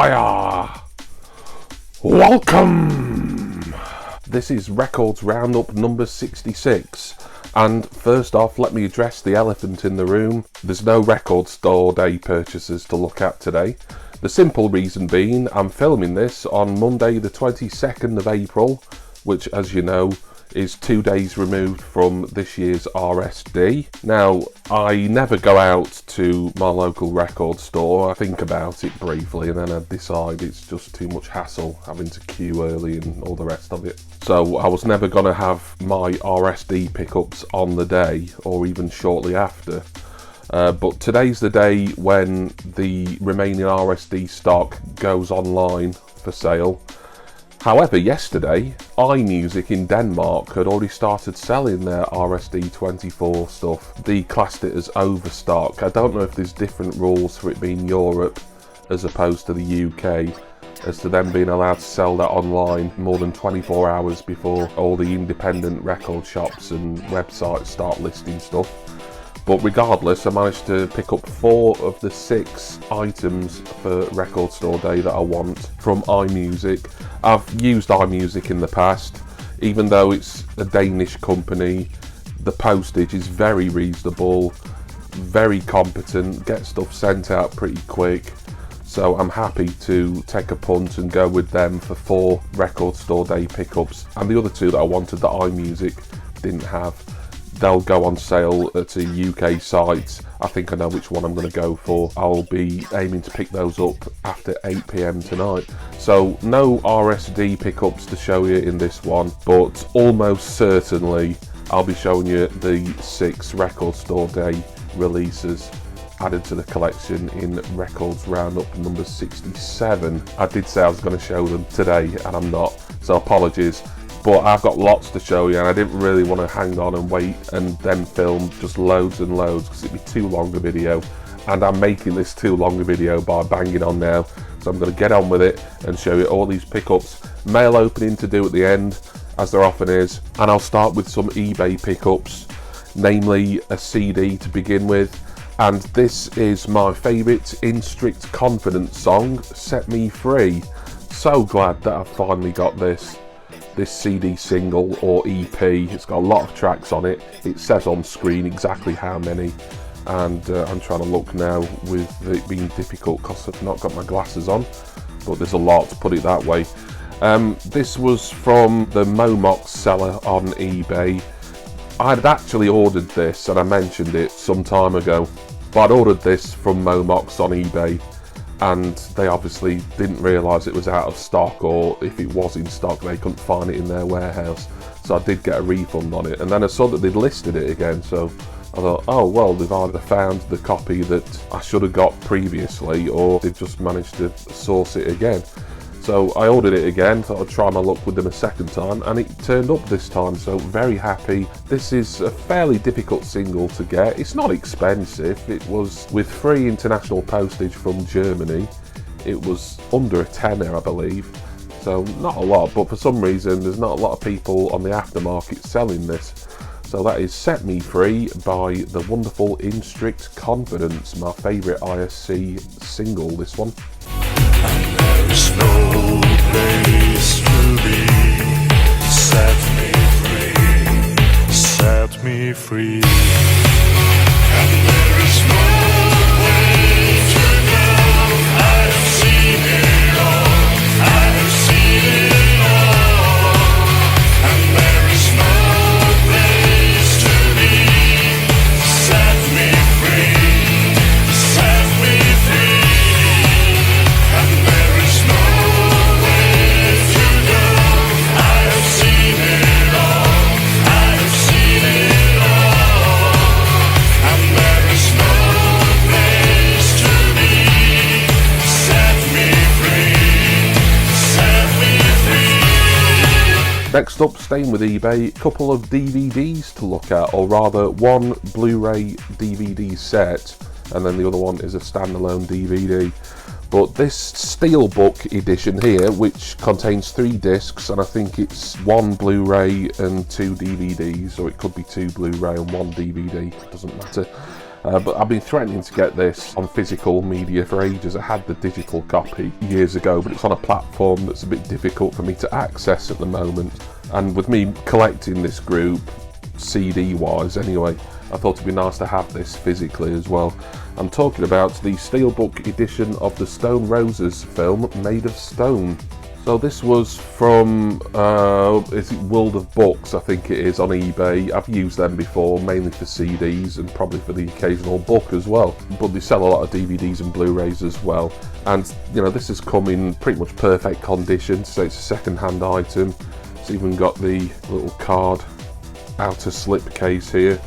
Hiya! Welcome! This is Records Roundup number 66, and first off, let me address the elephant in the room. There's no Record Store Day purchases to look at today. The simple reason being, I'm filming this on Monday the 22nd of April, which, as you know, is 2 days removed from this year's RSD. Now, I never go out to my local record store. I think about it briefly and then I decide it's just too much hassle having to queue early and all the rest of it. So I was never going to have my RSD pickups on the day or even shortly after. But today's the day when the remaining RSD stock goes online for sale. However, yesterday, iMusic in Denmark had already started selling their RSD24 stuff. They classed it as overstock. I don't know if there's different rules for it being Europe as opposed to the UK, as to them being allowed to sell that online more than 24 hours before all the independent record shops and websites start listing stuff. But regardless, I managed to pick up 4 of the 6 items for Record Store Day that I want from iMusic. I've used iMusic in the past. Even though it's a Danish company, the postage is very reasonable, very competent, get stuff sent out pretty quick. So I'm happy to take a punt and go with them for 4 Record Store Day pickups. And the other 2 that I wanted that iMusic didn't have, they'll go on sale at a UK site. I think I know which one I'm going to go for. I'll be aiming to pick those up after 8 PM tonight. So no RSD pickups to show you in this one, but almost certainly I'll be showing you the 6 Record Store Day releases added to the collection in Records Roundup number 67. I did say I was going to show them today and I'm not, so apologies. But I've got lots to show you and I didn't really want to hang on and wait and then film just loads and loads because it'd be too long a video, and I'm making this too long a video by banging on now. So I'm going to get on with it and show you all these pickups. Mail opening to do at the end, as there often is, and I'll start with some eBay pickups, namely a CD to begin with. And this is my favourite In Strict Confidence song, Set Me Free. So glad that I've finally got this CD single or EP. It's got a lot of tracks on it. It says on screen exactly how many, and I'm trying to look now with it being difficult because I've not got my glasses on, but there's a lot, to put it that way. This was from the Momox seller on eBay. I'd actually ordered this and I mentioned it some time ago, but I'd ordered this from Momox on eBay and they obviously didn't realise it was out of stock, or if it was in stock they couldn't find it in their warehouse. So I did get a refund on it, and then I saw that they'd listed it again, so I thought, oh well, they've either found the copy that I should have got previously or they've just managed to source it again. So I ordered it again, thought I'd try my luck with them a second time, and it turned up this time, so very happy. This is a fairly difficult single to get. It's not expensive. It was with free international postage from Germany. It was under a tenner, I believe, so not a lot, but for some reason there's not a lot of people on the aftermarket selling this. So that is Set Me Free by the wonderful In Strict Confidence, my favourite ISC single, this one. And there's no place to be. Set me free, set me free. And there is no way to go. I have seen it all, I have seen it all. And there is no place to be. Set me free, set me free. And there is no way to go. I have seen it all, I have seen it all. And there is no place to be. Set me free, set me free. Next up, staying with eBay, a couple of DVDs to look at, or rather one Blu-ray DVD set and then the other one is a standalone DVD. But this Steelbook edition here, which contains 3 discs, and I think it's 1 Blu-ray and 2 DVDs, or it could be 2 Blu-ray and 1 DVD, doesn't matter. But I've been threatening to get this on physical media for ages. I had the digital copy years ago, but it's on a platform that's a bit difficult for me to access at the moment. And with me collecting this group, CD wise anyway, I thought it'd be nice to have this physically as well. I'm talking about the Steelbook edition of the Stone Roses film, Made of Stone. So this was from, is it World of Books, I think it is, on eBay. I've used them before, mainly for CDs and probably for the occasional book as well. But they sell a lot of DVDs and Blu-rays as well. And, you know, this has come in pretty much perfect condition, so it's a second-hand item. It's even got the little card outer slip case here.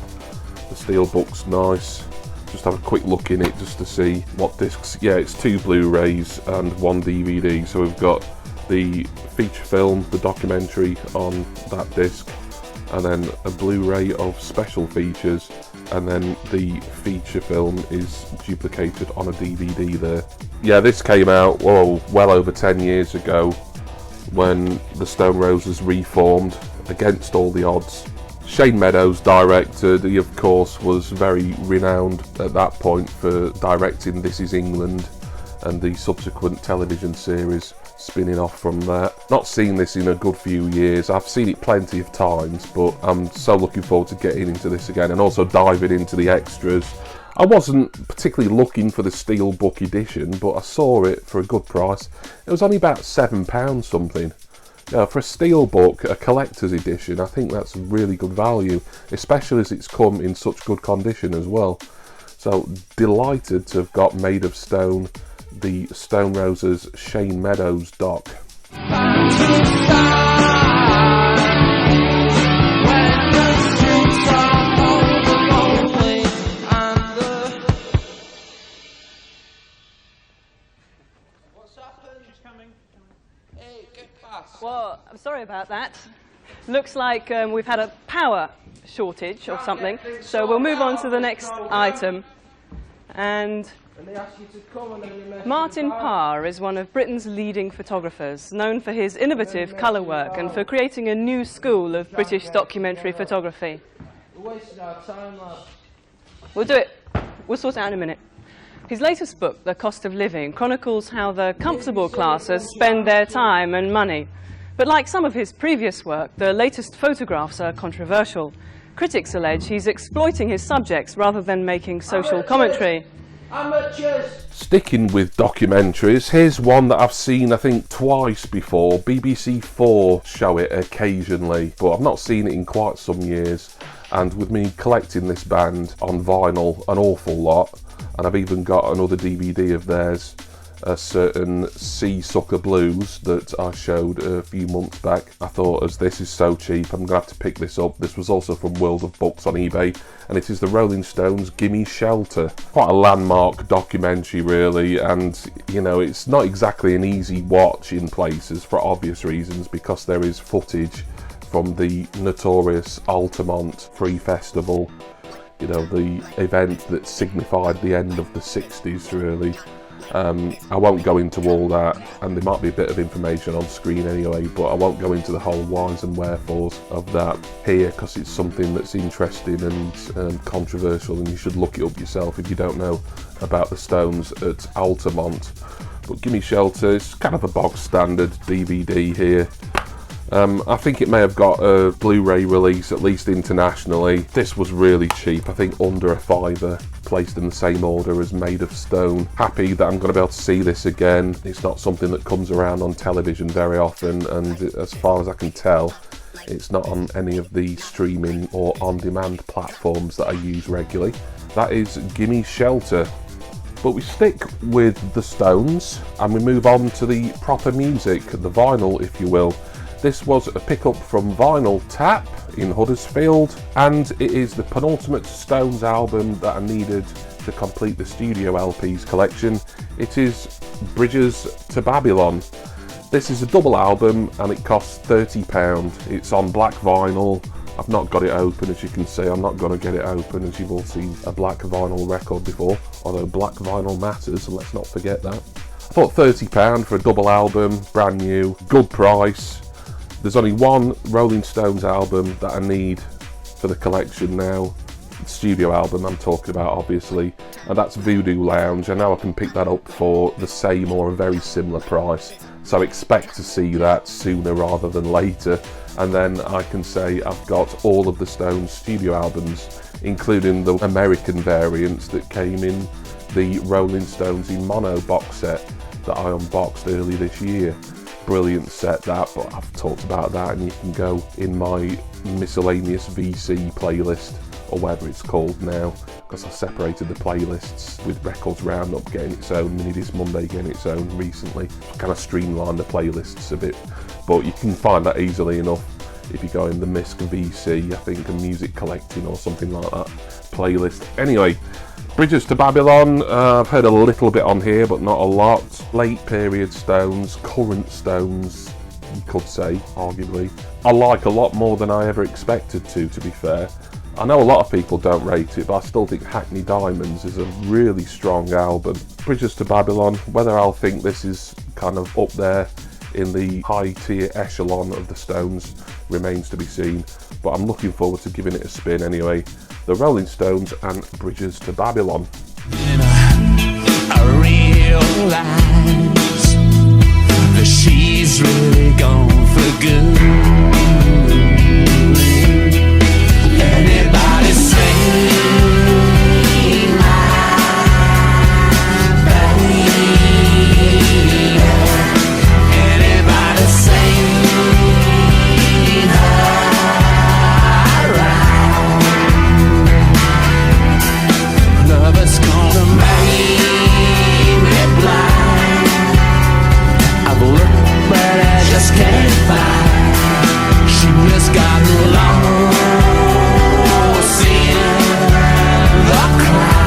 The Steelbook's nice. Just have a quick look in it just to see what discs. Yeah, it's 2 Blu-rays and 1 DVD. So we've got the feature film, the documentary on that disc, and then a Blu-ray of special features, and then the feature film is duplicated on a DVD there. Yeah, this came out well over 10 years ago when the Stone Roses reformed against all the odds. Shane Meadows directed. He of course was very renowned at that point for directing This Is England and the subsequent television series spinning off from that. Not seen this in a good few years. I've seen it plenty of times, but I'm so looking forward to getting into this again and also diving into the extras. I wasn't particularly looking for the Steelbook edition, but I saw it for a good price. It was only about £7 something. Now, for a Steelbook, a collector's edition, I think that's really good value, especially as it's come in such good condition as well. So delighted to have got Made of Stone, the Stone Roses Shane Meadows doc. Well, I'm sorry about that. Looks like we've had a power shortage or something, so we'll move on to the next item. And Martin Parr is one of Britain's leading photographers, known for his innovative colour work and for creating a new school of British documentary photography. We'll do it. We'll sort it out in a minute. His latest book, The Cost of Living, chronicles how the comfortable classes spend their time and money. But like some of his previous work, the latest photographs are controversial. Critics allege he's exploiting his subjects rather than making social commentary. Sticking with documentaries, here's one that I've seen I think twice before. BBC4 show it occasionally, but I've not seen it in quite some years. And with me collecting this band on vinyl an awful lot, and I've even got another DVD of theirs, a certain Seasucker Blues that I showed a few months back. I thought, as this is so cheap, I'm going to have to pick this up. This was also from World of Books on eBay, and it is the Rolling Stones' Gimme Shelter. Quite a landmark documentary really, and you know, it's not exactly an easy watch in places for obvious reasons, because there is footage from the notorious Altamont Free Festival, you know, the event that signified the end of the 60s really. I won't go into all that, and there might be a bit of information on screen anyway, but I won't go into the whole whys and wherefores of that here, because it's something that's interesting and controversial, and you should look it up yourself if you don't know about the Stones at Altamont. But Gimme Shelter is kind of a bog standard DVD here. I think it may have got a Blu-ray release, at least internationally. This was really cheap, I think under a £5, placed in the same order as Made of Stone. Happy that I'm going to be able to see this again. It's not something that comes around on television very often, and as far as I can tell, it's not on any of the streaming or on-demand platforms that I use regularly. That is Gimme Shelter. But we stick with the Stones, and we move on to the proper music, the vinyl if you will. This was a pickup from Vinyl Tap in Huddersfield, and it is the penultimate Stones album that I needed to complete the studio LPs collection. It is Bridges to Babylon. This is a double album and it costs £30. It's on black vinyl. I've not got it open, as you can see. I'm not going to get it open, as you've all seen a black vinyl record before, although black vinyl matters, and let's not forget that. I thought £30 for a double album, brand new, good price. There's only one Rolling Stones album that I need for the collection now. studio album I'm talking about, obviously, and that's Voodoo Lounge. I know I can pick that up for the same or a very similar price, so expect to see that sooner rather than later. And then I can say I've got all of the Stones studio albums, including the American variants that came in the Rolling Stones in Mono box set that I unboxed early this year. Brilliant set that, but I've talked about that, and you can go in my miscellaneous VC playlist, or whatever it's called now, because I separated the playlists, with Records Roundup getting its own, Mini Disc Monday getting its own recently. Kind of streamlined the playlists a bit, but you can find that easily enough if you go in the Misc VC, I think, and Music Collecting or something like that playlist. Anyway, Bridges to Babylon, I've heard a little bit on here, but not a lot. Late period Stones, current Stones, you could say, arguably. I like a lot more than I ever expected to be fair. I know a lot of people don't rate it, but I still think Hackney Diamonds is a really strong album. Bridges to Babylon, whether I'll think this is kind of up there in the high tier echelon of the Stones remains to be seen, but I'm looking forward to giving it a spin anyway. The Rolling Stones and Bridges to Babylon. I realize that she's really gone for good. Anybody say my baby? Anybody say her right? Love is gonna make me blind. I've looked but I just can't find. She just got lost in the crowd.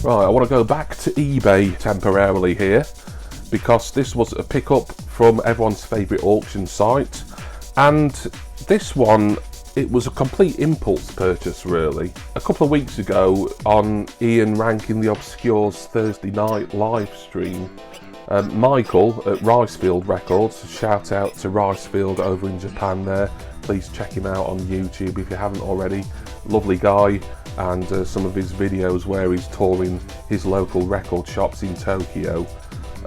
Right, I want to go back to eBay temporarily here, because this was a pickup from everyone's favourite auction site, and this one, it was a complete impulse purchase really. A couple of weeks ago on Ian Ranking the Obscure's Thursday night live stream, Michael at Ricefield Records, shout out to Ricefield over in Japan there, please check him out on YouTube if you haven't already. Lovely guy, and some of his videos where he's touring his local record shops in Tokyo,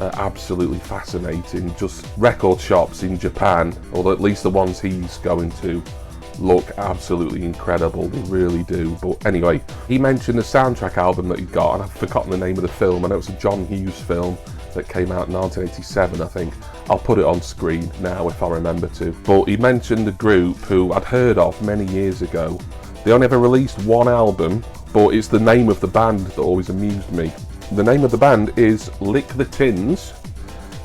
absolutely fascinating. Just record shops in Japan, or at least the ones he's going to, look absolutely incredible, they really do. But anyway, he mentioned the soundtrack album that he got, and I've forgotten the name of the film. I know it's a John Hughes film that came out in 1987, I think. I'll put it on screen now if I remember to. But he mentioned a group who I'd heard of many years ago. They only ever released one album, but it's the name of the band that always amused me. The name of the band is Lick the Tins,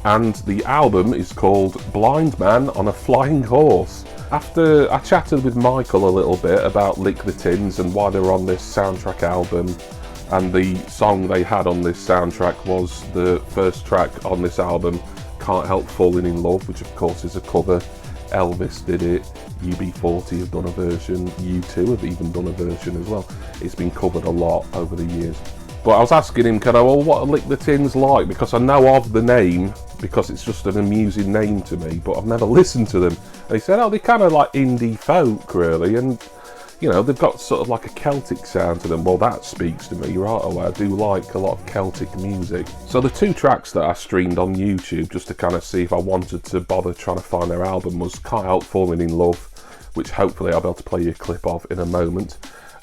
and the album is called Blind Man on a Flying Horse. After I chatted with Michael a little bit about Lick the Tins and why they were on this soundtrack album, and the song they had on this soundtrack was the first track on this album, Can't Help Falling in Love, which of course is a cover. Elvis did it, UB40 have done a version, U2 have even done a version as well. It's been covered a lot over the years. But I was asking him, what are Lick the Tins like? Because I know of the name, because it's just an amusing name to me, but I've never listened to them. And he said, they're kind of like indie folk, really, and, they've got sort of like a Celtic sound to them. Well, that speaks to me right away. I do like a lot of Celtic music. So the two tracks that I streamed on YouTube, just to kind of see if I wanted to bother trying to find their album, was Can't Help Falling in Love, which hopefully I'll be able to play you a clip of in a moment,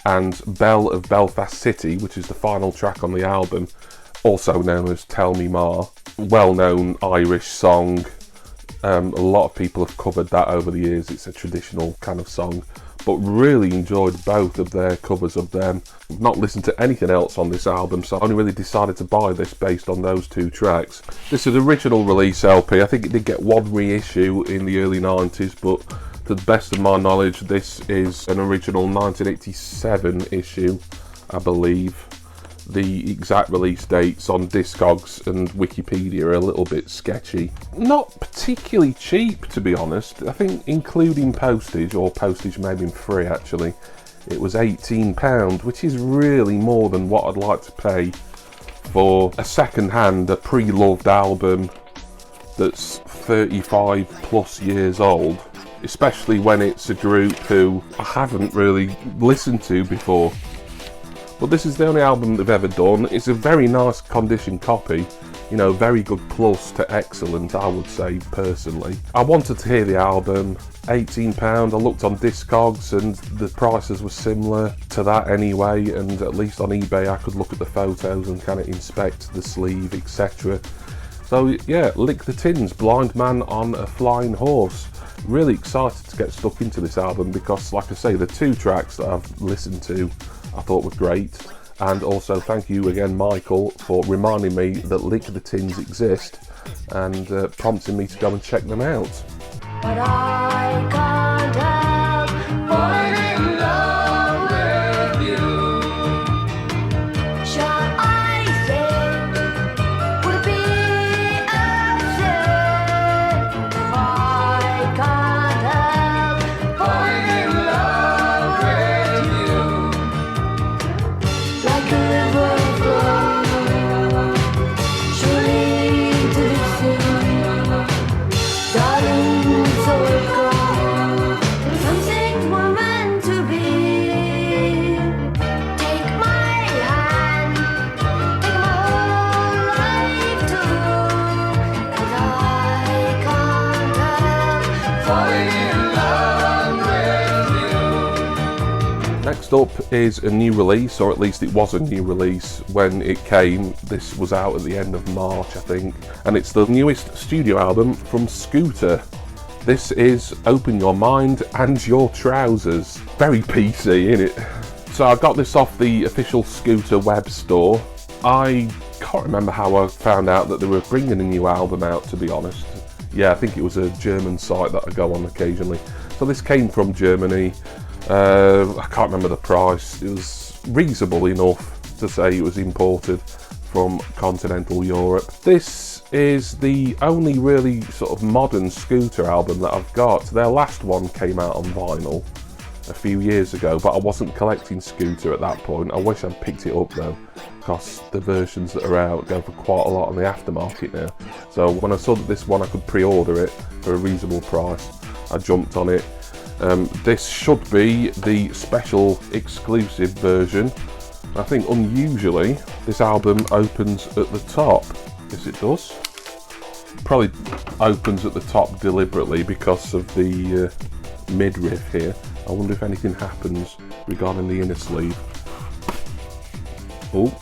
and Belle of Belfast City, which is the final track on the album, also known as Tell Me Ma. Well-known Irish song. A lot of people have covered that over the years. It's a traditional kind of song, but really enjoyed both of their covers of them. I've not listened to anything else on this album, so I only really decided to buy this based on those two tracks. This is original release LP. I think it did get one reissue in the early 90s, but to the best of my knowledge, this is an original 1987 issue, I believe. The exact release dates on Discogs and Wikipedia are a little bit sketchy. Not particularly cheap, to be honest. I think including postage, or postage may have been free actually, it was £18, which is really more than what I'd like to pay for a second-hand, a pre-loved album that's 35 plus years old. especially when it's a group who I haven't really listened to before. But this is the only album they've ever done. It's a very nice condition copy, you know, very good plus to excellent, I would say, personally. I wanted to hear the album, £18. I looked on Discogs and the prices were similar to that anyway, and at least on eBay I could look at the photos and kind of inspect the sleeve, etc. So yeah, Lick the Tins, Blind Man on a Flying Horse. Really excited to get stuck into this album because, like I say, the 2 tracks that I've listened to I thought were great. And also thank you again, Michael, for reminding me that Lick the Tins exist and prompting me to go and check them out. But I can't help falling in love with you. Shall I say, would it be a sin if I can't help falling in love with you? Like a river flows surely to the sea, darling. Some things were meant to be. Take my hand, take my whole life too, 'cause I can't help falling in love with you. Next up is a new release, or at least it was a new release when it came. This was out at the end of March, I think, and it's the newest studio album from Scooter. This is Open Your Mind and Your Trousers. Very PC, innit? So I got this off the official Scooter web store. I can't remember how I found out that they were bringing a new album out, to be honest. Yeah, I think it was a German site that I go on occasionally. So this came from Germany. I can't remember the price. It was reasonable enough to say it was imported from continental Europe. This is the only really sort of modern Scooter album that I've got. Their last one came out on vinyl a few years ago, but I wasn't collecting Scooter at that point. I wish I'd picked it up though, because the versions that are out go for quite a lot on the aftermarket now. So when I saw that this one I could pre-order it for a reasonable price, I jumped on it. This should be the special exclusive version. I think unusually this album opens at the top. Yes, it does. Probably opens at the top deliberately because of the mid-riff here. I wonder if anything happens regarding the inner sleeve. Oh,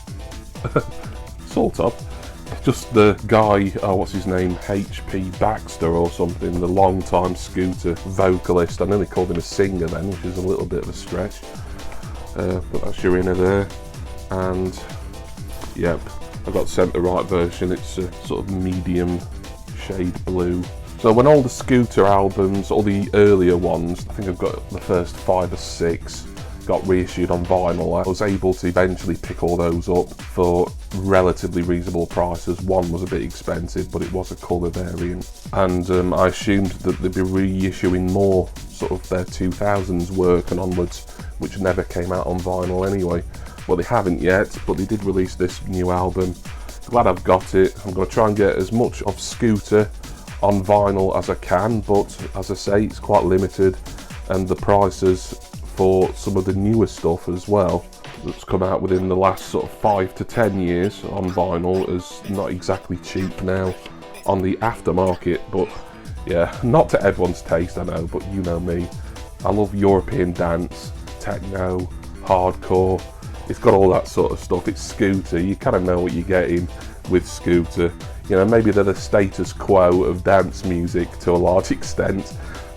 sort of. Just the guy, what's his name, H.P. Baxter or something, the long-time Scooter vocalist. I nearly called him a singer then, which is a little bit of a stretch. But that's your inner there. And, yep, I got sent the right version. It's a sort of medium shade blue. So when all the Scooter albums, all the earlier ones, I think I've got the first 5 or 6, got reissued on vinyl, I was able to eventually pick all those up for relatively reasonable prices. One was a bit expensive, but it was a colour variant. And I assumed that they'd be reissuing more sort of their 2000s work and onwards, which never came out on vinyl anyway. Well, they haven't yet, but they did release this new album. Glad I've got it. I'm going to try and get as much of Scooter on vinyl as I can, but as I say, it's quite limited, and the prices for some of the newer stuff as well that's come out within the last sort of 5 to 10 years on vinyl is not exactly cheap now on the aftermarket. But yeah, not to everyone's taste, I know, but you know me. I love European dance, techno, hardcore. It's got all that sort of stuff. It's Scooter. You kind of know what you're getting with Scooter. You know, maybe they're the status quo of dance music to a large extent,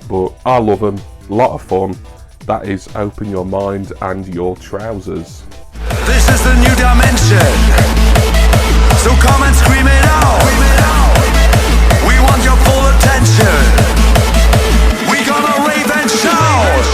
but I love them. A lot of fun. That is Open Your Mind and Your Trousers. This is the new dimension. So come and scream it out. We want your full attention. We gonna rave and shout.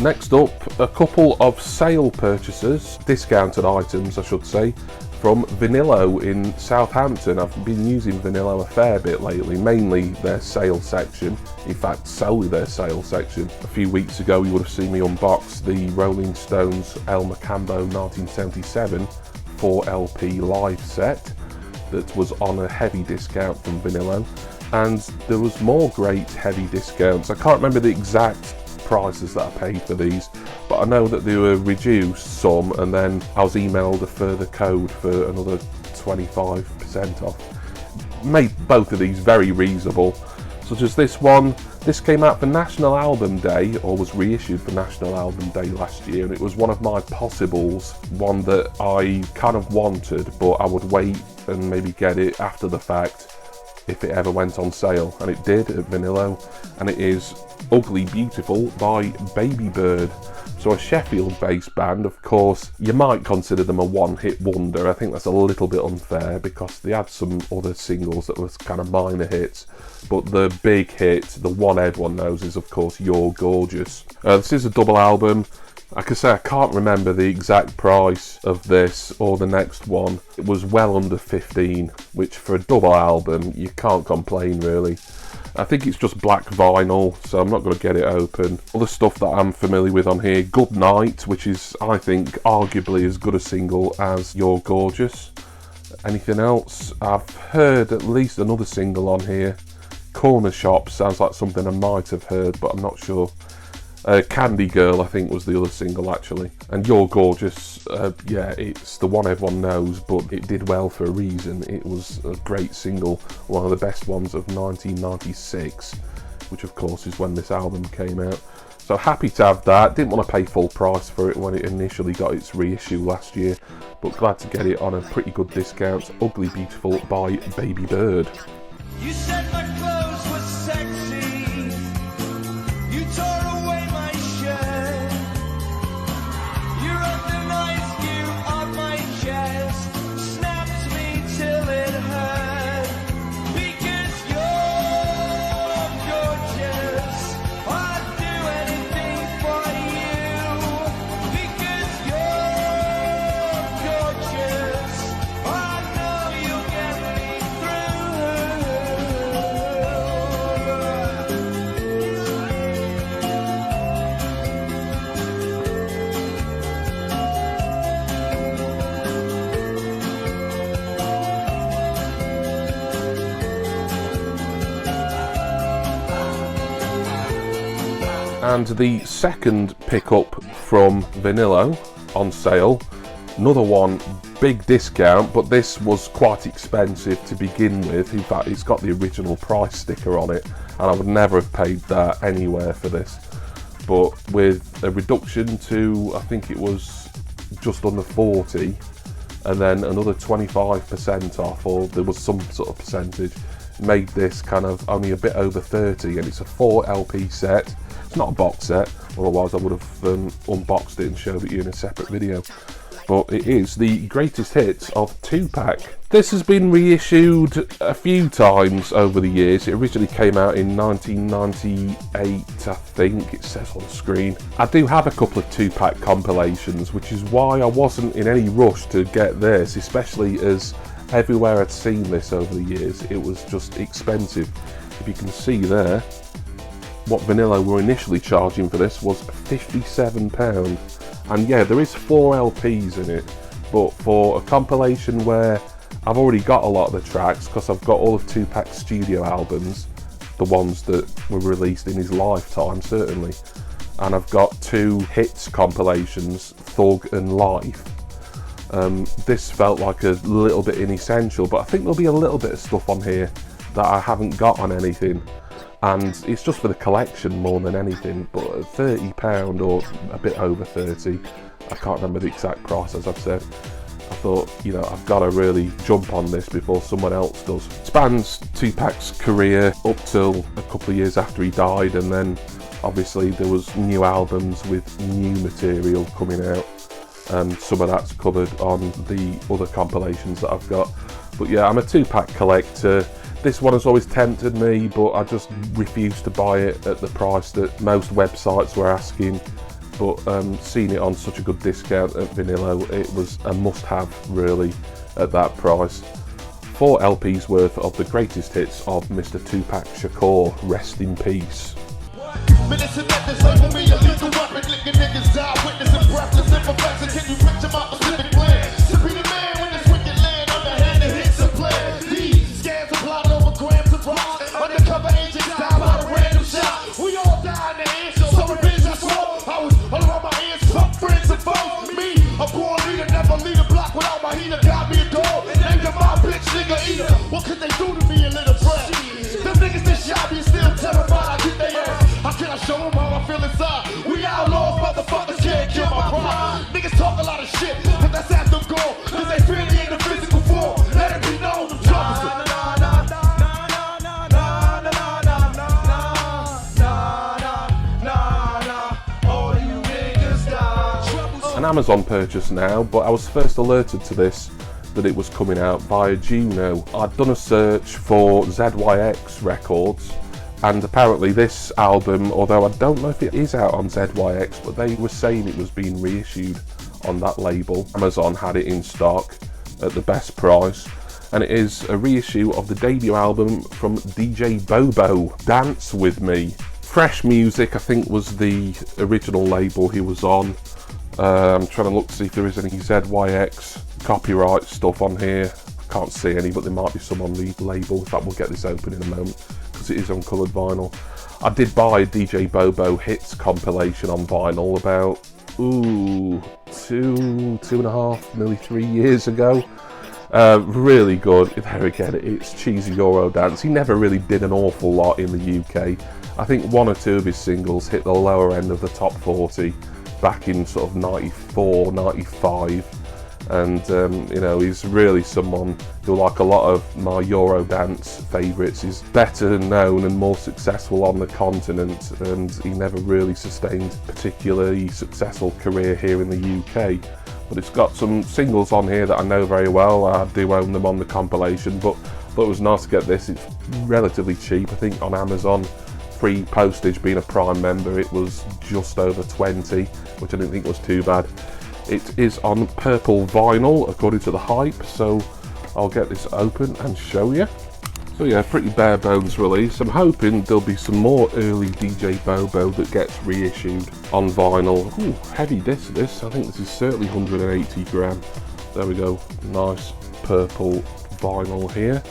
Next up, a couple of sale purchases, discounted items I should say, from Vanillo in Southampton. I've been using Vanillo a fair bit lately, mainly their sale section, in fact solely their sale section. A few weeks ago you would have seen me unbox the Rolling Stones El Macambo 1977 4LP live set that was on a heavy discount from Vanillo, and there was more great heavy discounts. I can't remember the exact prices that I paid for these, but I know that they were reduced some, and then I was emailed a further code for another 25% off. Made both of these very reasonable, such as this one. This came out for National Album Day, or was reissued for National Album Day last year, and it was one of my possibles, one that I kind of wanted, but I would wait and maybe get it after the fact if it ever went on sale, and it did at Vanillo, and it is Ugly Beautiful by Baby Bird. So a Sheffield-based band. Of course, you might consider them a one-hit wonder. I think that's a little bit unfair because they had some other singles that was kind of minor hits, but the big hit, the one everyone knows, is of course You're Gorgeous. This is a double album. Like I say, I can't remember the exact price of this or the next one. It was well under 15, which for a double album, you can't complain really. I think it's just black vinyl, so I'm not going to get it open. Other stuff that I'm familiar with on here, Good Night, which is, I think, arguably as good a single as You're Gorgeous. Anything else? I've heard at least another single on here. Corner Shop sounds like something I might have heard, but I'm not sure. Candy Girl, I think, was the other single actually. And You're Gorgeous, yeah, it's the one everyone knows, but it did well for a reason. It was a great single, one of the best ones of 1996, which of course is when this album came out. So happy to have that. Didn't want to pay full price for it when it initially got its reissue last year, but glad to get it on a pretty good discount. Ugly Beautiful by Baby Bird. You said my clothes were sexy. You tore away my shirt. You wrote the knife you on my chest. Snapped me till it hurt. Because you're gorgeous. I'd do anything for you. Because you're gorgeous. I know you'll get me through. And the second pickup from Vanillo on sale, another one, big discount, but this was quite expensive to begin with. In fact, it's got the original price sticker on it, and I would never have paid that anywhere for this. But with a reduction to, I think it was just under 40, and then another 25% off, or there was some sort of percentage, made this kind of only a bit over 30, and it's a 4 LP set. It's not a box set, otherwise I would have unboxed it and showed it you in a separate video. But it is the greatest hits of Tupac. This has been reissued a few times over the years. It originally came out in 1998, I think it says on the screen. I do have a couple of Tupac compilations, which is why I wasn't in any rush to get this, especially as everywhere I'd seen this over the years, it was just expensive. If you can see there, what Vanillo were initially charging for this was £57. And yeah, there is 4 LPs in it, but for a compilation where I've already got a lot of the tracks, because I've got all of Tupac's studio albums, the ones that were released in his lifetime certainly, and I've got 2 hits compilations, Thug and Life. This felt like a little bit inessential, but I think there'll be a little bit of stuff on here that I haven't got on anything, and it's just for the collection more than anything. But at £30 or a bit over 30, I can't remember the exact price as I've said, I thought, you know, I've got to really jump on this before someone else does. It spans Tupac's career up till a couple of years after he died, and then obviously there was new albums with new material coming out. Some of that's covered on the other compilations that I've got. But yeah, I'm a Tupac collector. This one has always tempted me, but I just refused to buy it at the price that most websites were asking. but seeing it on such a good discount at Vinilo, it was a must-have really at that price. 4 LPs worth of the greatest hits of Mr. Tupac Shakur, rest in peace. Minutes and methods label me a lethal weapon. Licking niggas die, witnessing breathless imperfection. Can you picture my specific plan? To be the man when this wicked land underhanded hits a plan. These scams are plotted over grams of rocks. Undercover agents die by the random shot. We all die in the end, so revenge I swore. I was all around my hands, fuck friends and foes. Me, a poor leader, never lead a block without my heater. Got me a dog, named my bitch nigga eater. What could they do to me, a little brat? Them niggas that shot me still terrified. I get their ass. How can I show them how I feel inside? We outlaws, motherfuckers can't kill my pride. Niggas talk a lot of shit, but that's after goal. Cause they feel me in the physical form. Let it be known, them troublesome. An Amazon purchase now, but I was first alerted to this that it was coming out via Juno. I'd done a search for ZYX Records, and apparently this album, although I don't know if it is out on ZYX, but they were saying it was being reissued on that label. Amazon had it in stock at the best price, and it is a reissue of the debut album from DJ Bobo, Dance With Me. Fresh Music, I think, was the original label he was on. I'm trying to look to see if there is any ZYX copyright stuff on here. I can't see any, but there might be some on the label. In fact, we'll get this open in a moment because it is on coloured vinyl. I did buy a DJ Bobo Hits compilation on vinyl about, 2.5, nearly 3 years ago. Really good. There again, it's cheesy Euro dance. He never really did an awful lot in the UK. I think 1 or 2 of his singles hit the lower end of the top 40 back in sort of 94, 95. And you know, he's really someone who, like a lot of my Eurodance favourites, is better known and more successful on the continent, and he never really sustained a particularly successful career here in the UK. But it's got some singles on here that I know very well. I do own them on the compilation, but thought it was nice to get this. It's relatively cheap, I think on Amazon. Free postage, being a Prime member, it was just over 20, which I didn't think was too bad. It is on purple vinyl, according to the hype, so I'll get this open and show you. So yeah, pretty bare bones release. I'm hoping there'll be some more early DJ Bobo that gets reissued on vinyl. Ooh, heavy disc this. I think this is certainly 180 gram. There we go, nice purple vinyl here,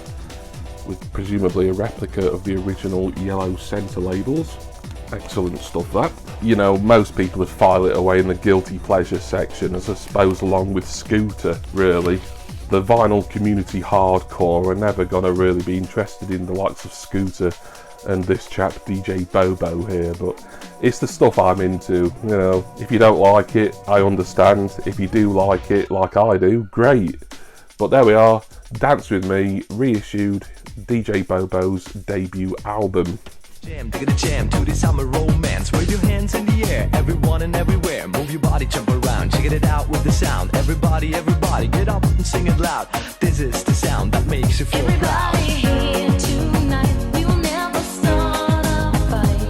with presumably a replica of the original yellow centre labels. Excellent stuff that. You know, most people would file it away in the guilty pleasure section, as I suppose along with Scooter, really. The vinyl community hardcore are never going to really be interested in the likes of Scooter and this chap DJ Bobo here, but it's the stuff I'm into. You know, if you don't like it, I understand. If you do like it, like I do, great. But there we are, Dance With Me, reissued DJ Bobo's debut album. Jam, dig it a jam to the summer romance. Wave your hands in the air, everyone and everywhere. Move your body, jump around, check it out with the sound. Everybody, get up and sing it loud. This is the sound that makes you feel proud. Everybody here tonight, we will never start a fight.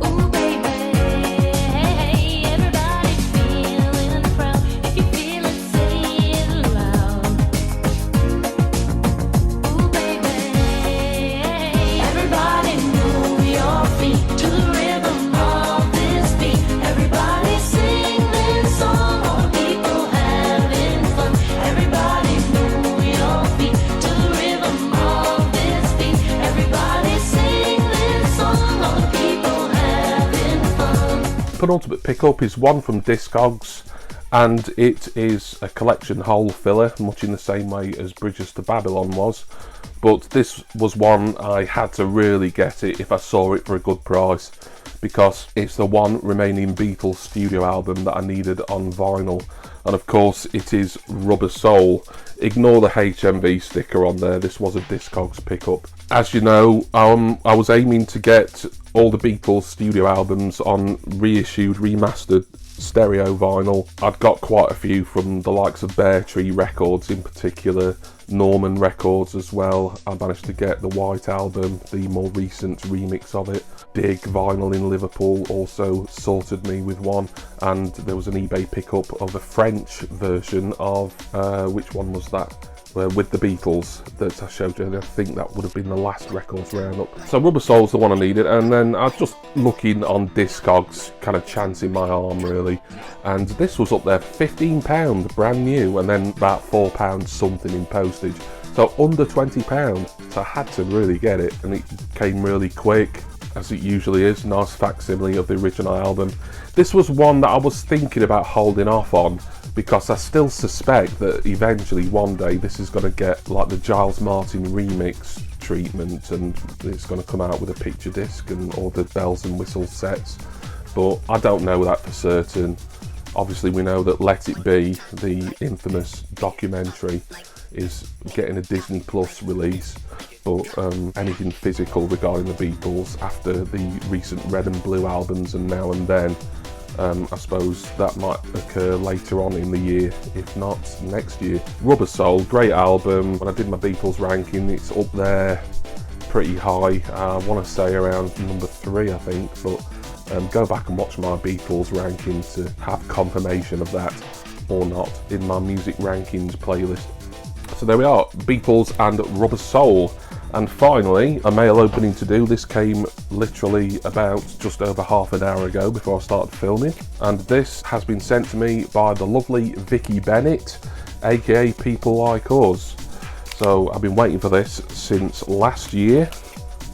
Ooh, baby, everybody feeling proud. If you feel it, say it loud. Ooh, baby, everybody move your feet to the rhythm of this beat. Everybody sing this song, all the people having fun. Everybody move your feet to the rhythm of this beat. Everybody sing this song, all the people having fun. Penultimate pickup is one from Discogs, and it is a collection hole filler, much in the same way as Bridges to Babylon was. But this was one I had to really get it if I saw it for a good price, because it's the one remaining Beatles studio album that I needed on vinyl. And of course it is Rubber Soul. Ignore the HMV sticker on there, this was a Discogs pickup. As you know, I was aiming to get all the Beatles studio albums on reissued, remastered stereo vinyl. I'd got quite a few from the likes of Bear Tree Records in particular, Norman Records as well. I managed to get the White Album, the more recent remix of it. Dig Vinyl in Liverpool also sorted me with one, and there was an eBay pickup of a French version of, which one was that? With the Beatles that I showed you, and I think that would have been the last Records Roundup. So Rubber Soul's the one I needed, and then I was just looking on Discogs, kind of chancing my arm really, and this was up there, £15 brand new, and then about £4 something in postage, so under £20. So I had to really get it, and it came really quick, as it usually is. Nice facsimile of the original album. This was one that I was thinking about holding off on, because I still suspect that eventually one day this is going to get like the Giles Martin remix treatment, and it's going to come out with a picture disc and all the bells and whistles sets, but I don't know that for certain. Obviously we know that Let It Be, the infamous documentary, is getting a Disney Plus release, but anything physical regarding the Beatles after the recent Red and Blue albums and Now and Then, I suppose that might occur later on in the year, if not next year. Rubber Soul, great album. When I did my Beatles ranking, it's up there pretty high. I want to say around number 3, I think, but go back and watch my Beatles ranking to have confirmation of that or not in my music rankings playlist. So there we are, Beatles and Rubber Soul. And finally, a mail opening to do. This came literally about just over half an hour ago before I started filming. And this has been sent to me by the lovely Vicky Bennett, aka People Like Us. So I've been waiting for this since last year.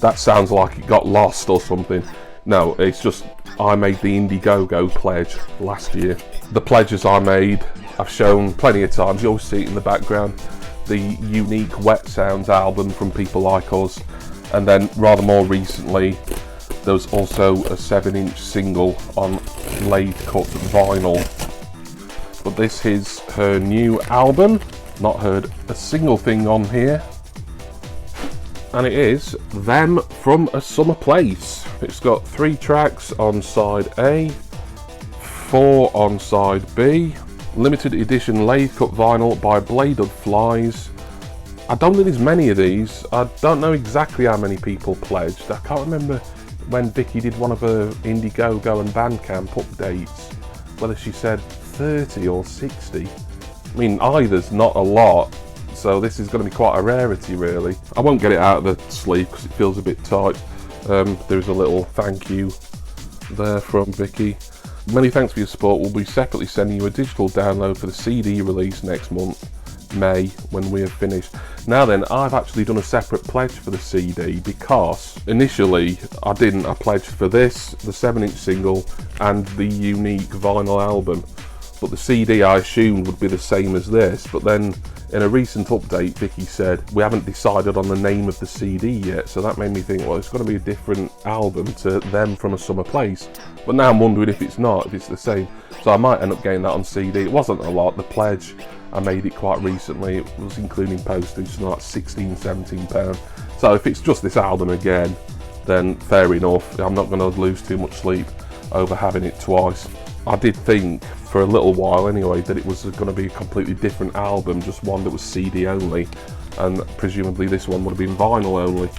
That sounds like it got lost or something. No, it's just I made the Indiegogo pledge last year. The pledges I made, I've shown plenty of times. You always see it in the background. The unique Wet Sounds album from People Like Us, and then rather more recently there was also a 7-inch single on lathe cut vinyl. But this is her new album. Not heard a single thing on here, and it is Them from a Summer Place. It's got 3 tracks on side A, 4 on side B. Limited edition lathe cut vinyl by Bladed Flies. I don't think there's many of these. I don't know exactly how many people pledged. I can't remember when Vicky did one of her Indiegogo and Bandcamp updates, whether she said 30 or 60. I mean, either's not a lot, so this is going to be quite a rarity really. I won't get it out of the sleeve because it feels a bit tight. There's a little thank you there from Vicky. Many thanks for your support. We'll be separately sending you a digital download for the CD release next month, May, when we have finished. Now then, I've actually done a separate pledge for the CD because initially I pledged for this, the 7-inch single, and the unique vinyl album. But the CD I assumed would be the same as this, but then in a recent update Vicky said we haven't decided on the name of the CD yet, so that made me think, well, it's going to be a different album to Them from a Summer Place. But now I'm wondering if it's not, if it's the same. So I might end up getting that on CD. It wasn't a lot. The pledge, I made it quite recently. It was including postage, so like £16-17. So if it's just this album again, then fair enough. I'm not going to lose too much sleep over having it twice. I did think for a little while anyway that it was going to be a completely different album, just one that was CD only, and presumably this one would have been vinyl only.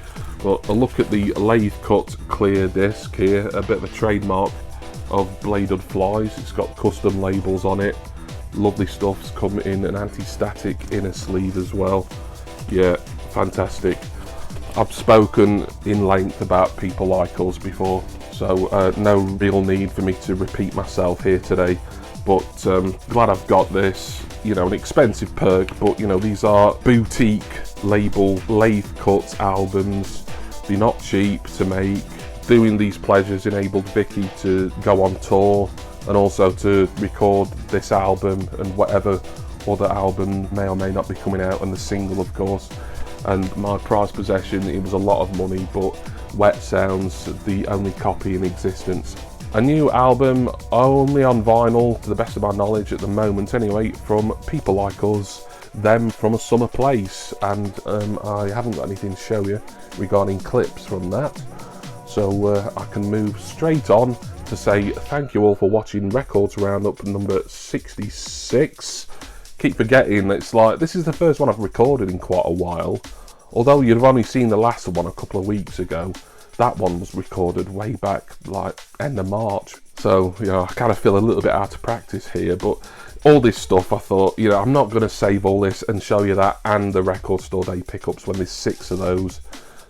But a look at the lathe cut clear disc here, a bit of a trademark of Bladed Flies. It's got custom labels on it. Lovely stuff's come in an anti-static inner sleeve as well. Yeah, fantastic. I've spoken in length about People Like Us before, so no real need for me to repeat myself here today. But glad I've got this. You know, an expensive perk, but you know, these are boutique label lathe cut albums. They're not cheap to make. Doing these pledges enabled Vicky to go on tour and also to record this album and whatever other album may or may not be coming out, and the single of course. And my prized possession, it was a lot of money, but Wet Sounds, the only copy in existence. A new album only on vinyl, to the best of my knowledge at the moment anyway, from People Like Us, Them from a Summer Place. And I haven't got anything to show you regarding clips from that. So I can move straight on to say thank you all for watching Records Roundup number 66. Keep forgetting, it's like, this is the first one I've recorded in quite a while. Although you'd have only seen the last one a couple of weeks ago, that one was recorded way back, like, end of March. So, you know, I kind of feel a little bit out of practice here, but all this stuff, I thought, you know, I'm not going to save all this and show you that and the Record Store Day pickups when there's 6 of those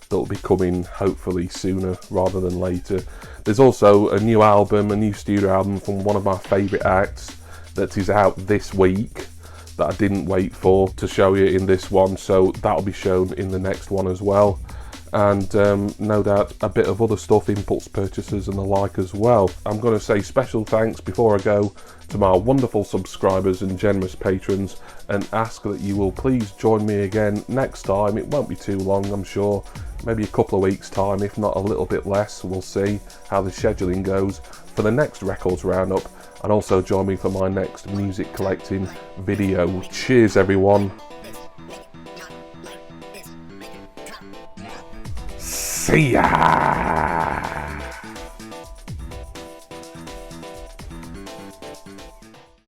that'll be coming hopefully sooner rather than later. There's also a new album, a new studio album from one of my favourite acts that is out this week that I didn't wait for to show you in this one, so that'll be shown in the next one as well. And no doubt a bit of other stuff, impulse purchases and the like as well. I'm going to say special thanks before I go to my wonderful subscribers and generous patrons, and ask that you will please join me again next time. It won't be too long, I'm sure, maybe a couple of weeks time, if not a little bit less. We'll see how the scheduling goes for the next Records Roundup, and also join me for my next music collecting video. Cheers everyone. See ya!